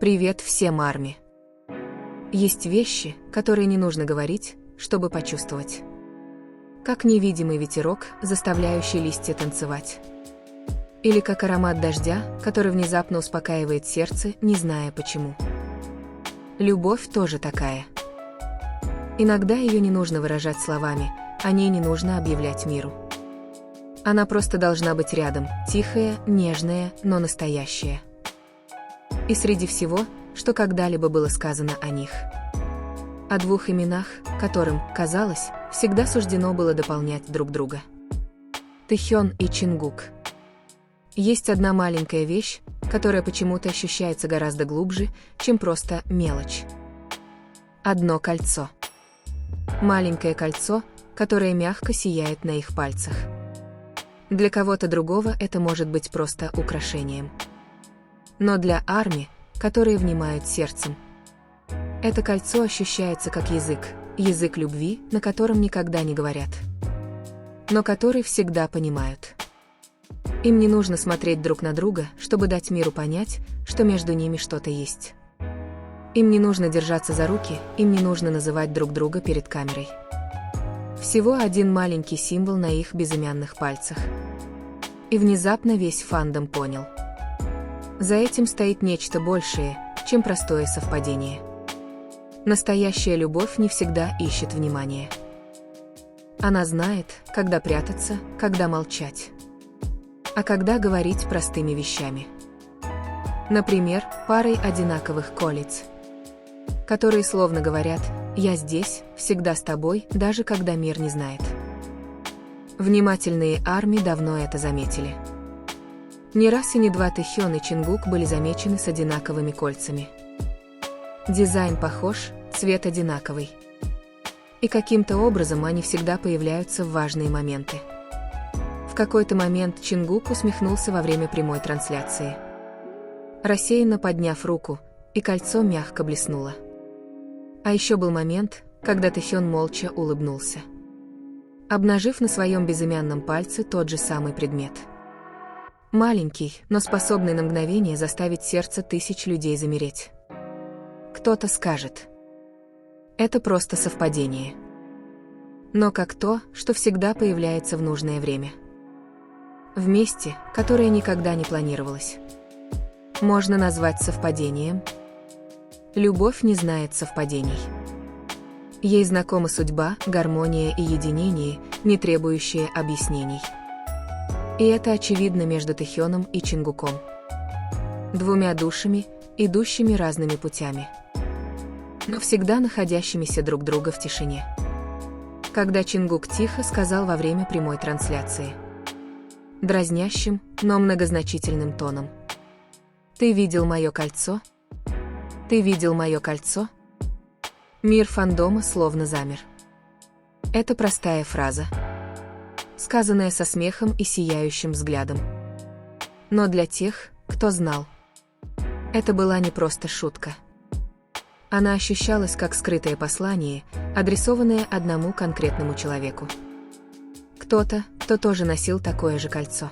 Привет всем, арми! Есть вещи, которые не нужно говорить, чтобы почувствовать. Как невидимый ветерок, заставляющий листья танцевать. Или как аромат дождя, который внезапно успокаивает сердце, не зная почему. Любовь тоже такая. Иногда ее не нужно выражать словами, о ней не нужно объявлять миру. Она просто должна быть рядом, тихая, нежная, но настоящая. И среди всего, что когда-либо было сказано о них. О двух именах, которым, казалось, всегда суждено было дополнять друг друга. Тэхён и Чингук. Есть одна маленькая вещь, которая почему-то ощущается гораздо глубже, чем просто мелочь. Одно кольцо. Маленькое кольцо, которое мягко сияет на их пальцах. Для кого-то другого это может быть просто украшением. Но для арми, которые внимают сердцем, это кольцо ощущается как язык любви, на котором никогда не говорят, но который всегда понимают. Им не нужно смотреть друг на друга, чтобы дать миру понять, что между ними что-то есть. Им не нужно держаться за руки, им не нужно называть друг друга перед камерой. Всего один маленький символ на их безымянных пальцах. И внезапно весь фандом понял. За этим стоит нечто большее, чем простое совпадение. Настоящая любовь не всегда ищет внимания. Она знает, когда прятаться, когда молчать. А когда говорить простыми вещами. Например, парой одинаковых колец, которые словно говорят: «Я здесь, всегда с тобой, даже когда мир не знает». Внимательные арми давно это заметили. Не раз и не два Тэхён и Чингук были замечены с одинаковыми кольцами. Дизайн похож, цвет одинаковый. И каким-то образом они всегда появляются в важные моменты. В какой-то момент Чингук усмехнулся во время прямой трансляции, рассеянно подняв руку, и кольцо мягко блеснуло. А еще был момент, когда Тэхён молча улыбнулся, обнажив на своем безымянном пальце тот же самый предмет. Маленький, но способный на мгновение заставить сердце тысяч людей замереть. Кто-то скажет: это просто совпадение. Но как то, что всегда появляется в нужное время. В месте, которое никогда не планировалось. Можно назвать совпадением. Любовь не знает совпадений. Ей знакома судьба, гармония и единение, не требующие объяснений. И это очевидно между Тэхёном и Чингуком. Двумя душами, идущими разными путями, но всегда находящимися друг друга в тишине. Когда Чингук тихо сказал во время прямой трансляции, дразнящим, но многозначительным тоном: «Ты видел мое кольцо? Ты видел мое кольцо?» Мир фандома словно замер. Это простая фраза, сказанная со смехом и сияющим взглядом. Но для тех, кто знал, это была не просто шутка. Она ощущалась как скрытое послание, адресованное одному конкретному человеку. Кто-то, кто тоже носил такое же кольцо.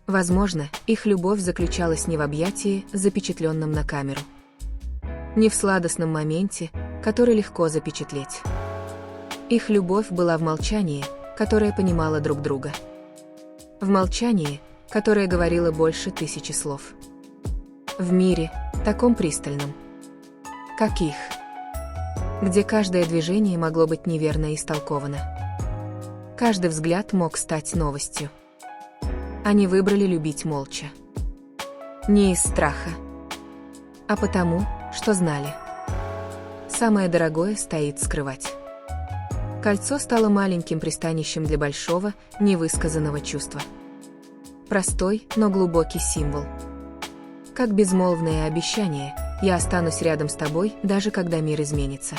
Возможно, их любовь заключалась не в объятии, запечатленном на камеру. Не в сладостном моменте, который легко запечатлеть. Их любовь была в молчании, которое понимало друг друга. В молчании, которое говорило больше 1000 слов. В мире, таком пристальном, как их. Где каждое движение могло быть неверно истолковано. Каждый взгляд мог стать новостью. Они выбрали любить молча. Не из страха, а потому, что знали. Самое дорогое стоит скрывать. Кольцо стало маленьким пристанищем для большого, невысказанного чувства. Простой, но глубокий символ. Как безмолвное обещание: я останусь рядом с тобой, даже когда мир изменится.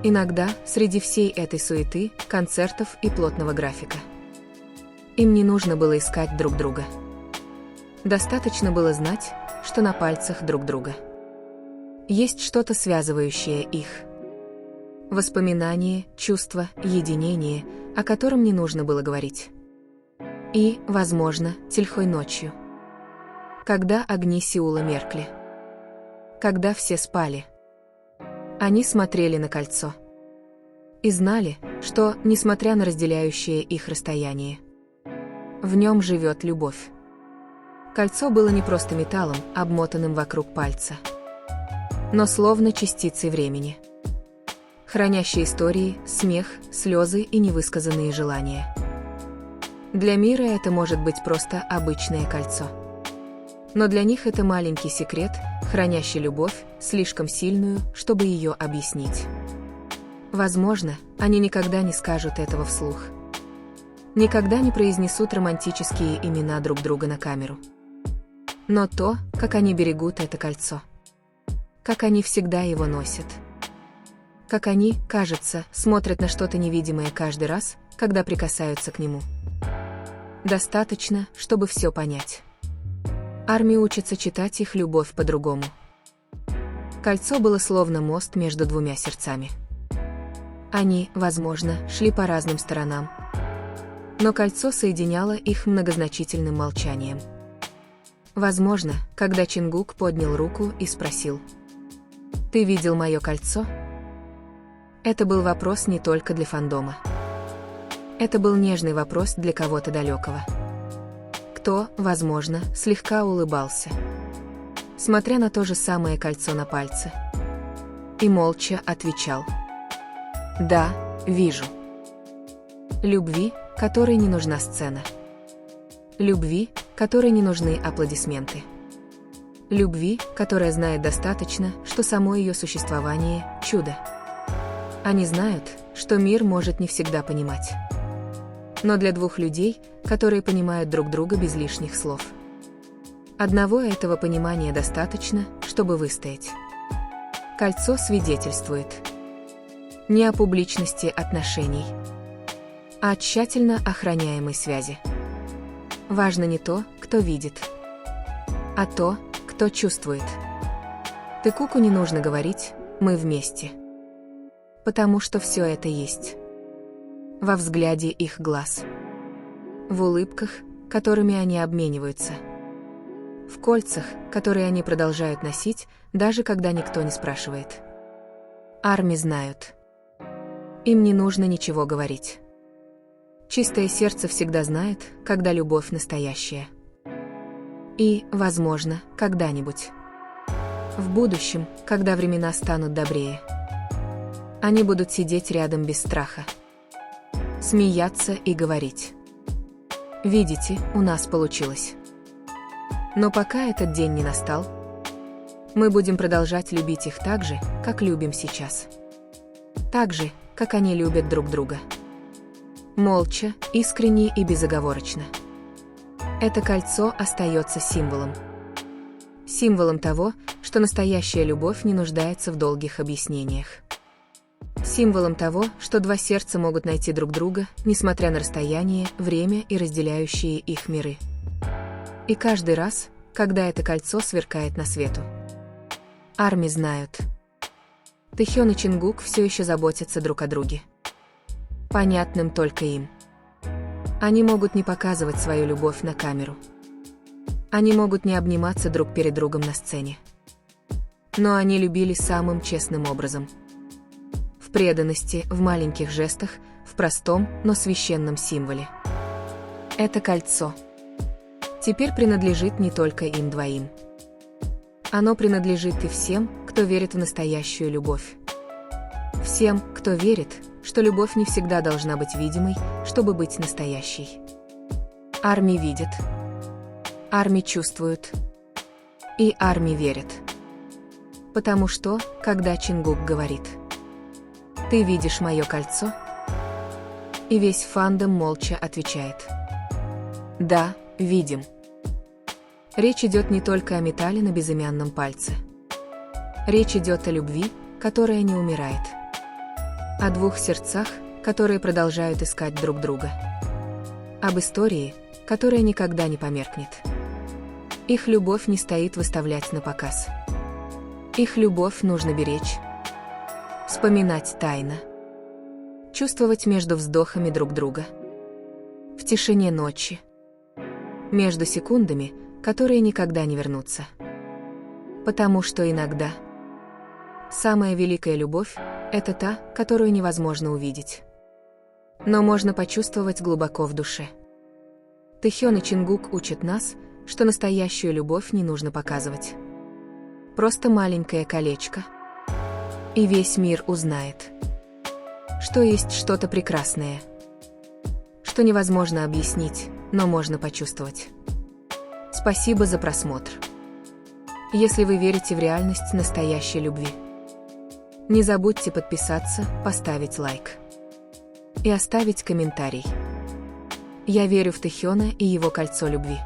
Иногда, среди всей этой суеты, концертов и плотного графика, им не нужно было искать друг друга. Достаточно было знать, что на пальцах друг друга есть что-то, связывающее их. Воспоминание, чувство, единение, о котором не нужно было говорить. И, возможно, тихой ночью, когда огни Сеула меркли, когда все спали. Они смотрели на кольцо. И знали, что, несмотря на разделяющее их расстояние, в нем живет любовь. Кольцо было не просто металлом, обмотанным вокруг пальца, но словно частицей времени, хранящей истории, смех, слезы и невысказанные желания. Для мира это может быть просто обычное кольцо. Но для них это маленький секрет, хранящий любовь, слишком сильную, чтобы ее объяснить. Возможно, они никогда не скажут этого вслух. Никогда не произнесут романтические имена друг друга на камеру. Но то, как они берегут это кольцо, как они всегда его носят, как они, кажется, смотрят на что-то невидимое каждый раз, когда прикасаются к нему. Достаточно, чтобы все понять. Арми учится читать их любовь по-другому. Кольцо было словно мост между двумя сердцами. Они, возможно, шли по разным сторонам, но кольцо соединяло их многозначительным молчанием. Возможно, когда Чингук поднял руку и спросил: «Ты видел мое кольцо?» Это был вопрос не только для фандома. Это был нежный вопрос для кого-то далекого. Кто, возможно, слегка улыбался, смотря на то же самое кольцо на пальце, и молча отвечал: «Да, вижу». Любви, которой не нужна сцена. Любви, которой не нужны аплодисменты. Любви, которая знает достаточно, что само ее существование – чудо. Они знают, что мир может не всегда понимать. Но для двух людей, которые понимают друг друга без лишних слов, одного этого понимания достаточно, чтобы выстоять. Кольцо свидетельствует не о публичности отношений, а о тщательно охраняемой связи. Важно не то, кто видит, а то, кто чувствует. Текуку не нужно говорить «мы вместе», потому что все это есть. Во взгляде их глаз, в улыбках, которыми они обмениваются, в кольцах, которые они продолжают носить, даже когда никто не спрашивает. Арми знают. Им не нужно ничего говорить. Чистое сердце всегда знает, когда любовь настоящая. И, возможно, когда-нибудь, в будущем, когда времена станут добрее, они будут сидеть рядом без страха, смеяться и говорить: «Видите, у нас получилось». Но пока этот день не настал, мы будем продолжать любить их так же, как любим сейчас. Так же, как они любят друг друга. Молча, искренне и безоговорочно. Это кольцо остается символом. Символом того, что настоящая любовь не нуждается в долгих объяснениях. Символом того, что два сердца могут найти друг друга, несмотря на расстояние, время и разделяющие их миры. И каждый раз, когда это кольцо сверкает на свету, Арми знают. Тэхён и Чингук все еще заботятся друг о друге. Понятным только им. Они могут не показывать свою любовь на камеру. Они могут не обниматься друг перед другом на сцене. Но они любили самым честным образом. В преданности, в маленьких жестах, в простом, но священном символе. Это кольцо теперь принадлежит не только им двоим. Оно принадлежит и всем, кто верит в настоящую любовь. Всем, кто верит, что любовь не всегда должна быть видимой, чтобы быть настоящей. Арми видит. Арми чувствует. И Арми верит. Потому что, когда Чингук говорит: «Ты видишь мое кольцо?» И весь фандом молча отвечает: «Да, видим». Речь идет не только о металле на безымянном пальце. Речь идет о любви, которая не умирает. О двух сердцах, которые продолжают искать друг друга. Об истории, которая никогда не померкнет. Их любовь не стоит выставлять на показ. Их любовь нужно беречь. Вспоминать тайно. Чувствовать между вздохами друг друга. В тишине ночи. Между секундами, которые никогда не вернутся. Потому что иногда самая великая любовь – это та, которую невозможно увидеть, но можно почувствовать глубоко в душе. Тэхён и Чингук учат нас, что настоящую любовь не нужно показывать. Просто маленькое колечко, и весь мир узнает, что есть что-то прекрасное, что невозможно объяснить, но можно почувствовать. Спасибо за просмотр. Если вы верите в реальность настоящей любви, не забудьте подписаться, поставить лайк и оставить комментарий. Я верю в Тэхёна и его кольцо любви.